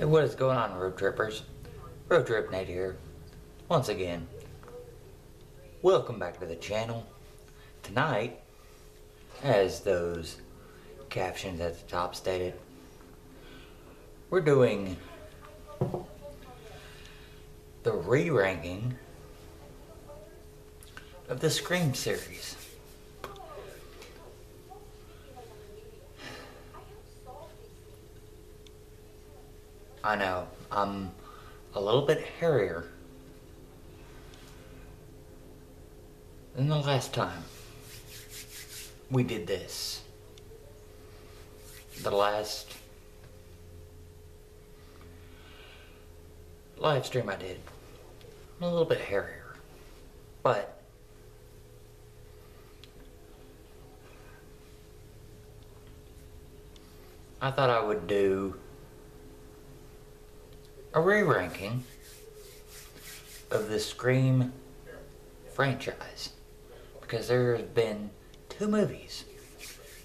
Hey, what is going on, road trippers? Road Trip Nate here. Once again, welcome back to the channel. Tonight, as those captions at the top stated, we're doing the re-ranking of the Scream series. I know, I'm a little bit hairier than the last time we did this. The last live stream I did, I'm a little bit hairier, but I thought I would do a re-ranking of the Scream franchise, because there have been 2 movies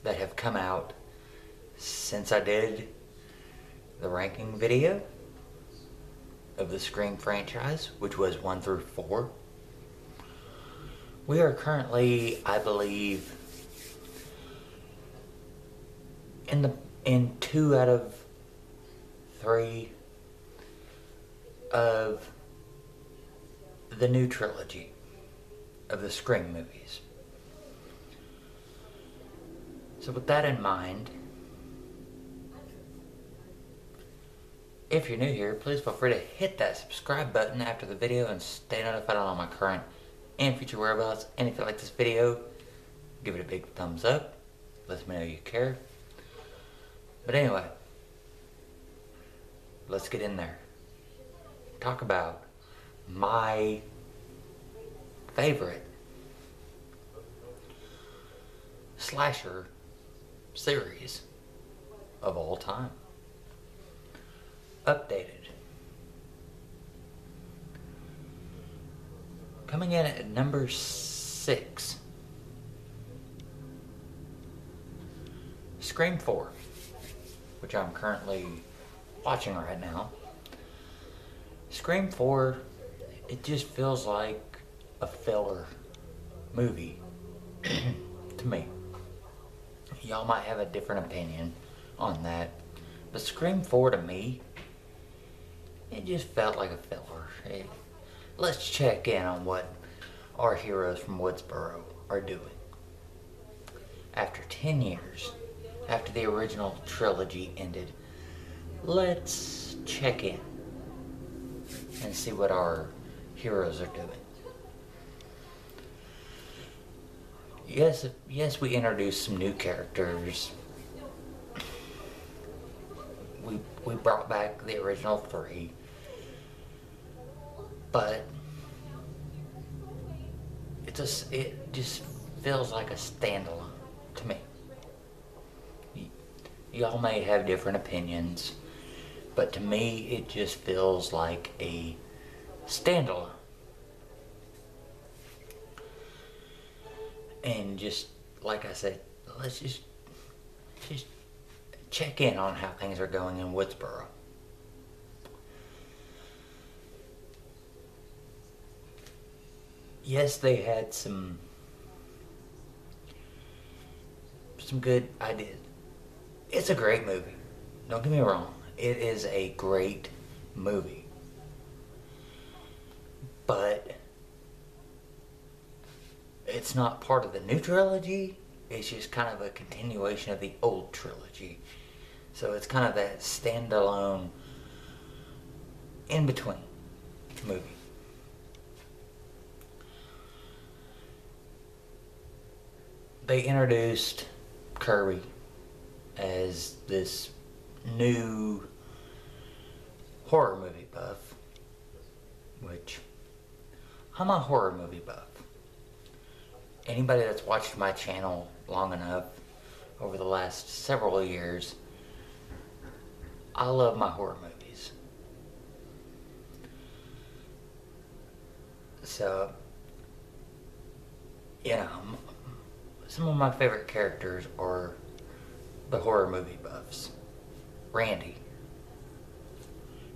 that have come out since I did the ranking video of the Scream franchise, which was 1 through 4. We are currently, I believe, in 2 out of 3 of the new trilogy of the Scream movies. So with that in mind, if you're new here, please feel free to hit that subscribe button after the video and stay notified on all my current and future whereabouts. And if you like this video, give it a big thumbs up. Let me know you care. But anyway, let's get in there. Talk about my favorite slasher series of all time. Updated. Coming in at number 6, Scream 4, which I'm currently watching right now. Scream 4, it just feels like a filler movie to me. Y'all might have a different opinion on that, but Scream 4 to me, it just felt like a filler. Let's check in on what our heroes from Woodsboro are doing. After 10 years, after the original trilogy ended, let's check in and see what our heroes are doing. Yes, we introduced some new characters. We brought back the original 3, but it just feels like a standalone to me. Y'all may have different opinions, but to me, it just feels like a standalone. And just, like I said, let's just check in on how things are going in Woodsboro. Yes, they had some good ideas. It's a great movie. Don't get me wrong. It is a great movie. But it's not part of the new trilogy. It's just kind of a continuation of the old trilogy. So it's kind of that standalone in-between movie. They introduced Kirby as this new horror movie buff, which I'm a horror movie buff. Anybody that's watched my channel long enough over the last several years, I love my horror movies. So, you know, some of my favorite characters are the horror movie buffs. Randy,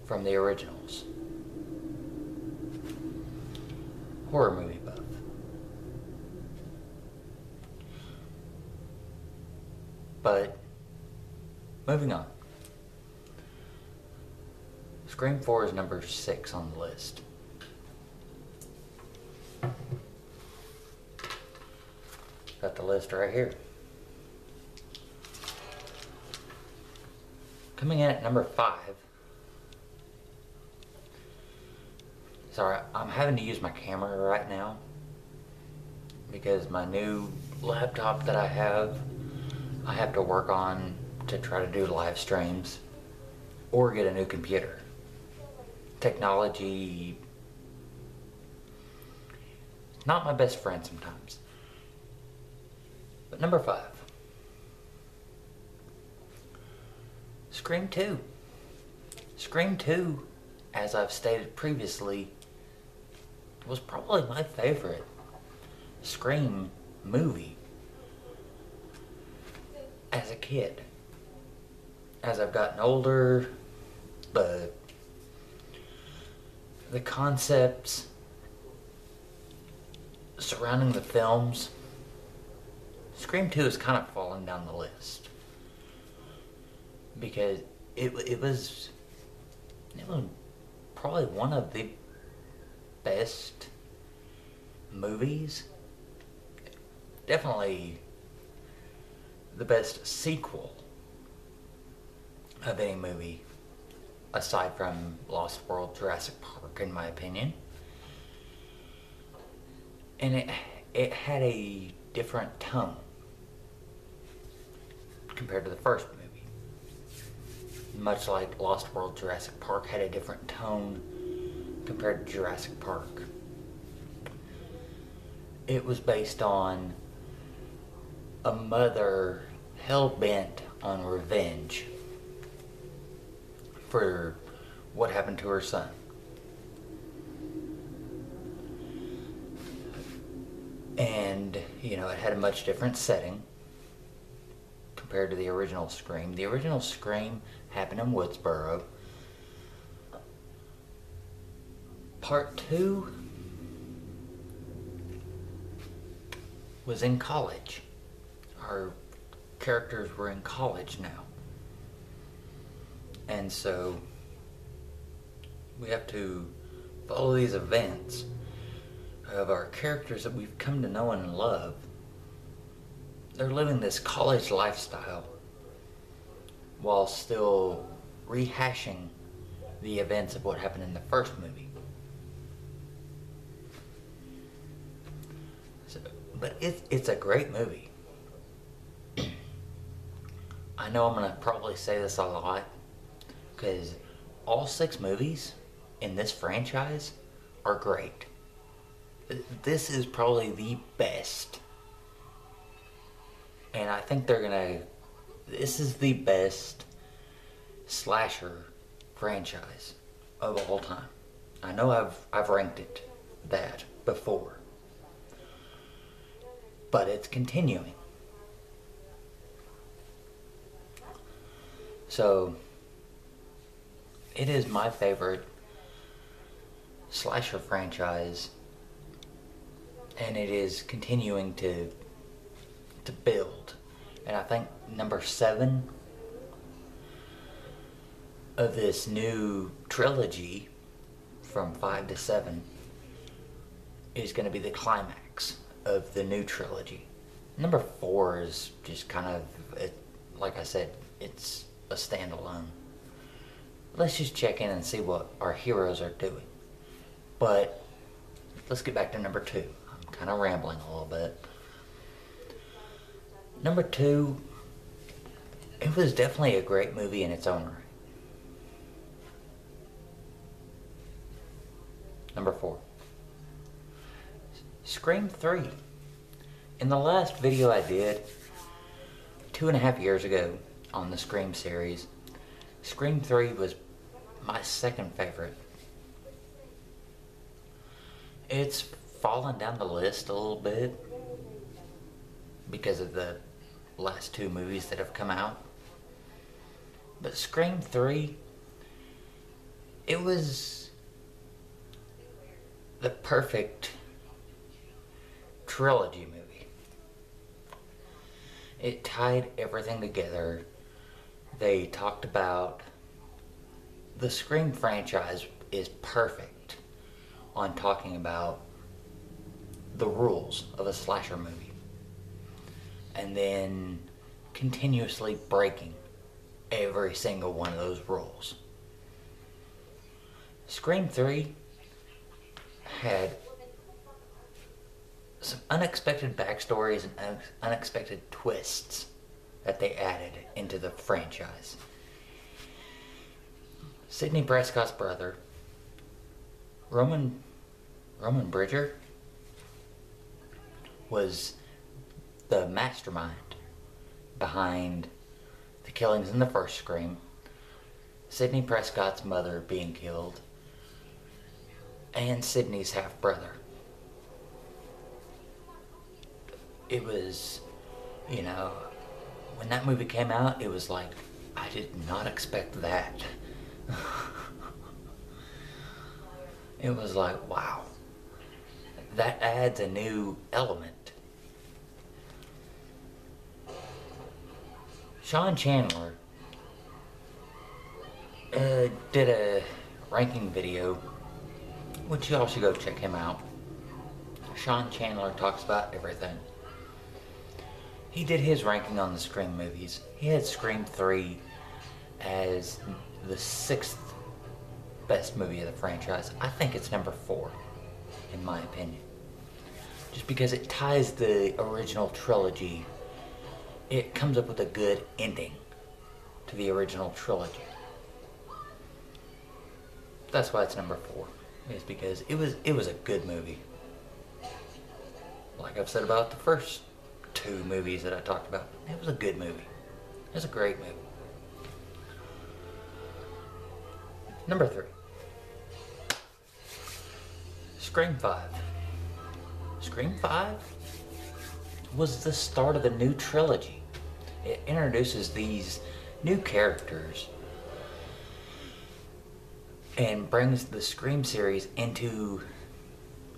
from the originals. Horror movie buff. But, moving on. Scream 4 is number 6 on the list. Got the list right here. Coming in at number 5. Sorry, I'm having to use my camera right now because my new laptop that I have to work on to try to do live streams or get a new computer. Technology, not my best friend sometimes. But number 5. Scream 2. Scream 2, as I've stated previously, was probably my favorite Scream movie as a kid. As I've gotten older, the concepts surrounding the films, Scream 2 is kind of falling down the list. Because it was probably one of the best movies. Definitely the best sequel of any movie aside from Lost World, Jurassic Park, in my opinion. And it had a different tone compared to the first movie. Much like Lost World, Jurassic Park had a different tone compared to Jurassic Park. It was based on a mother hell-bent on revenge for what happened to her son. And, you know, it had a much different setting compared to the original Scream. The original Scream happened in Woodsboro. Part 2 was in college. Our characters were in college now. And so we have to follow these events of our characters that we've come to know and love. They're living this college lifestyle while still rehashing the events of what happened in the first movie. So, but it's a great movie. I know I'm going to probably say this a lot because all 6 movies in this franchise are great. This is probably the best. And I think this is the best slasher franchise of all time. I know I've ranked it that before. But it's continuing. So, it is my favorite slasher franchise, and it is continuing to build. And I think number 7 of this new trilogy from 5 to 7 is going to be the climax of the new trilogy. Number 4 is just kind of, like I said, it's a standalone. Let's just check in and see what our heroes are doing. But let's get back to number 2. I'm kind of rambling a little bit. Number 2, it was definitely a great movie in its own right. Number 4, Scream 3. In the last video I did 2.5 years ago on the Scream series, Scream 3 was my second favorite. It's fallen down the list a little bit because of the last 2 movies that have come out. But Scream 3, it was the perfect trilogy movie. It tied everything together. They talked about the Scream franchise is perfect on talking about the rules of a slasher movie, and then continuously breaking every single one of those rules. Scream 3 had some unexpected backstories and unexpected twists that they added into the franchise. Sidney Prescott's brother, Roman Bridger, was the mastermind behind the killings in the first Scream, Sidney Prescott's mother being killed, and Sidney's half-brother. It was, you know, when that movie came out, it was like, I did not expect that. It was like, wow, that adds a new element. Sean Chandler did a ranking video, which y'all should go check him out. Sean Chandler talks about everything. He did his ranking on the Scream movies. He had Scream 3 as the 6th best movie of the franchise. I think it's number 4, in my opinion. Just because it ties the original trilogy, it comes up with a good ending to the original trilogy. That's why it's number 4, is because it was a good movie. Like I've said about the first 2 movies that I talked about, it was a good movie. It was a great movie. Number 3. Scream 5. Scream 5 was the start of a new trilogy. It introduces these new characters and brings the Scream series into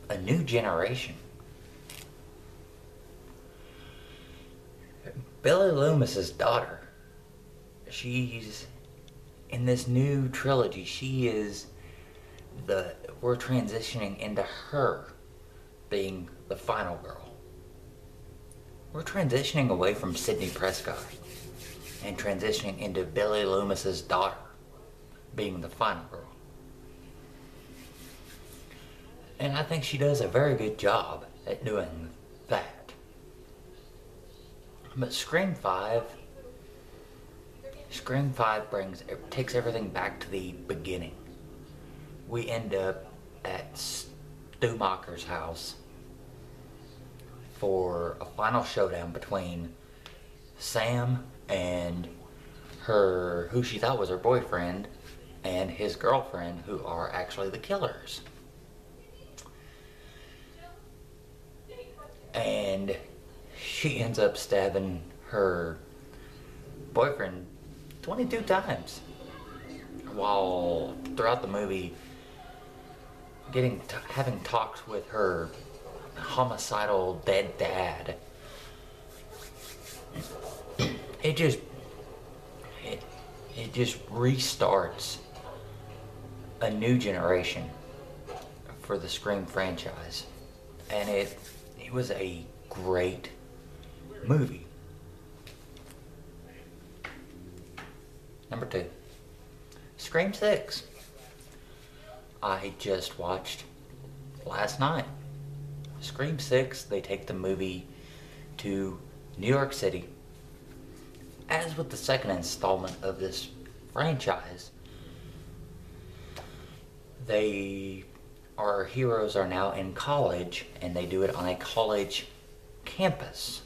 a new generation. Billy Loomis's daughter, she's in this new trilogy. We're transitioning into her being the final girl. We're transitioning away from Sidney Prescott and transitioning into Billy Loomis's daughter being the final girl. And I think she does a very good job at doing that. But Scream 5 takes everything back to the beginning. We end up at Stu Macher's house for a final showdown between Sam and who she thought was her boyfriend, and his girlfriend, who are actually the killers. And she ends up stabbing her boyfriend 22 times, while throughout the movie having talks with her homicidal dead dad. It just restarts a new generation for the Scream franchise, and it was a great movie. Number 2, Scream 6. I just watched last night. Scream 6, they take the movie to New York City. As with the second installment of this franchise, our heroes are now in college, and they do it on a college campus.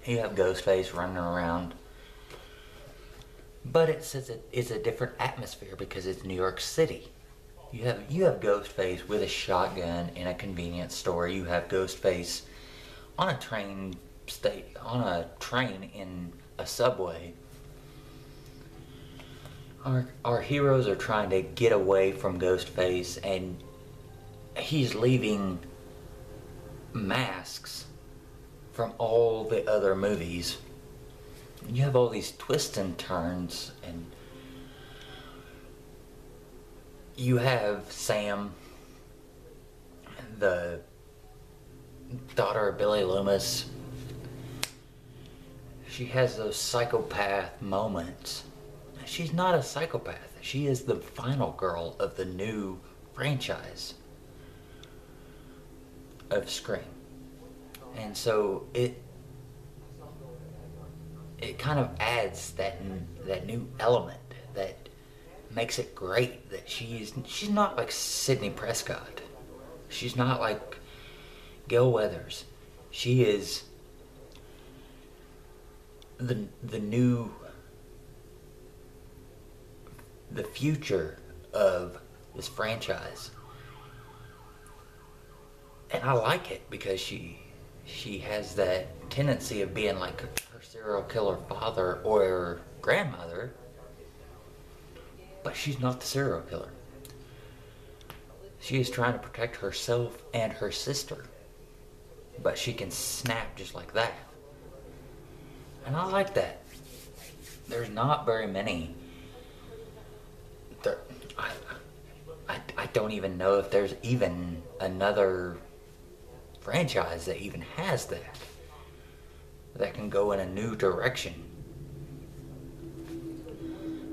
You have Ghostface running around, but it's a different atmosphere because it's New York City. You have Ghostface with a shotgun in a convenience store. You have Ghostface on a train in a subway. Our heroes are trying to get away from Ghostface, and he's leaving masks from all the other movies. And you have all these twists and turns, and you have Sam, the daughter of Billy Loomis. She has those psychopath moments. She's not a psychopath. She is the final girl of the new franchise of Scream. And so it kind of adds that new element that makes it great, that she's not like Sidney Prescott. She's not like Gil Weathers. She is the future of this franchise. And I like it because she has that tendency of being like her serial killer father or grandmother, but she's not the serial killer. She is trying to protect herself and her sister, but she can snap just like that. And I like that. There's not very many. I don't even know if there's even another franchise that even has that can go in a new direction,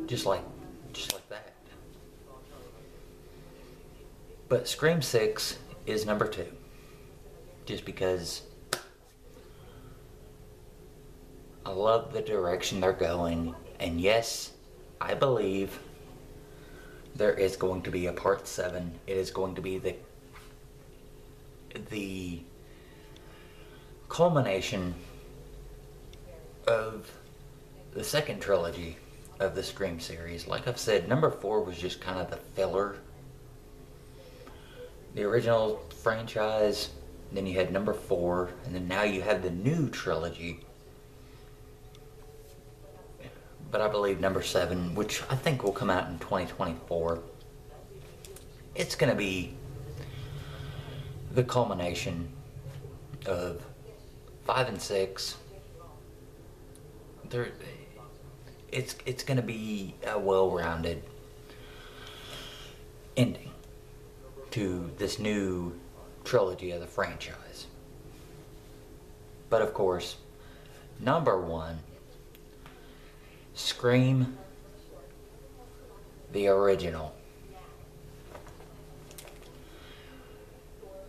just like that. But Scream 6 is number 2, just because I love the direction they're going. And yes, I believe there is going to be a part 7. It is going to be the culmination of the second trilogy of the Scream series. Like I've said, number 4 was just kind of the filler. The original franchise, then you had number 4, and then now you have the new trilogy. But I believe number 7, which I think will come out in 2024, it's going to be the culmination of 5 and 6. It's going to be a well-rounded ending to this new trilogy of the franchise. But of course, number 1, Scream, the original.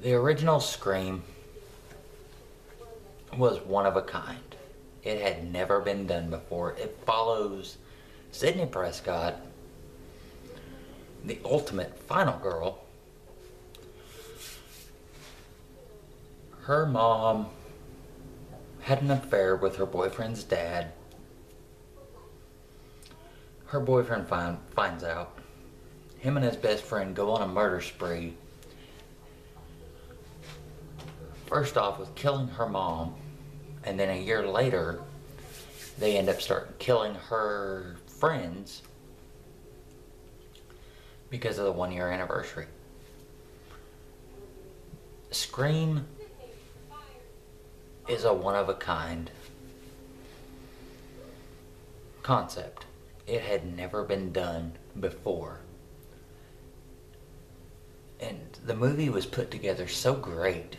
The original Scream was one of a kind. It had never been done before. It follows Sidney Prescott, the ultimate final girl. Her mom had an affair with her boyfriend's dad. Her boyfriend finds out. Him and his best friend go on a murder spree. First off with killing her mom, and then a year later they end up killing her friends because of the 1-year anniversary. Scream is a one-of-a-kind concept. It had never been done before. And the movie was put together so great.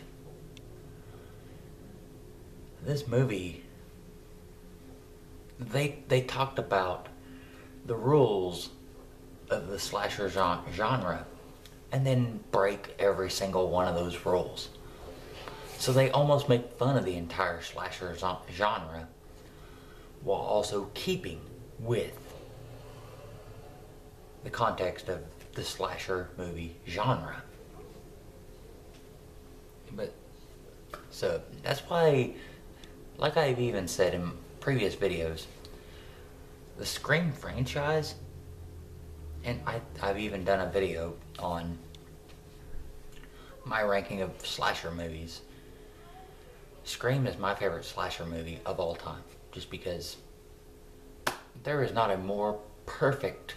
This movie, they talked about the rules of the slasher genre and then break every single one of those rules. So they almost make fun of the entire slasher genre while also keeping with the context of the slasher movie genre. But so that's why, like I've even said in previous videos, the Scream franchise, and I've even done a video on my ranking of slasher movies. Scream is my favorite slasher movie of all time, just because there is not a more perfect